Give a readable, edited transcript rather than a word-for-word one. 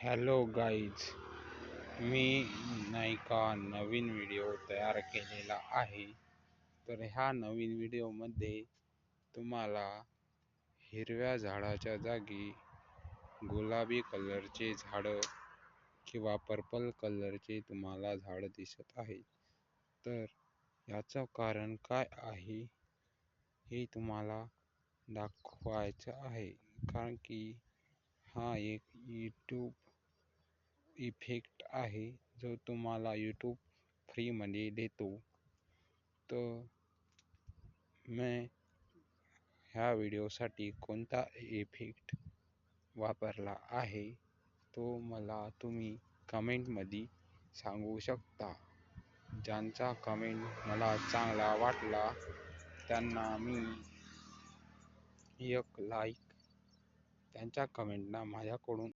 Hello guys, मी नायका नवीन video तयार केलेला आहे. तर ह्या नवीन व्हिडिओमध्ये तुम्हाला हिरव्या झाडाच्या जागी गुलाबी कलरचे झाडं किंवा पर्पल कलरचे तुम्हाला झाड दिसत आहे. तर याचं कारण काय आहे हे तुम्हाला दाखवायचं आहे, कारण की हा एक यूट्यूब इफेक्ट आहे जो तुम्हाला यूट्यूब फ्रीमध्ये देतो. तर मी ह्या व्हिडिओसाठी कोणता इफेक्ट वापरला आहे तो मला तुम्ही कमेंटमध्ये सांगू शकता. ज्यांचा कमेंट मला चांगला वाटला त्यांना मी एक लाईक त्यांच्या कमेंटला माझ्याकडून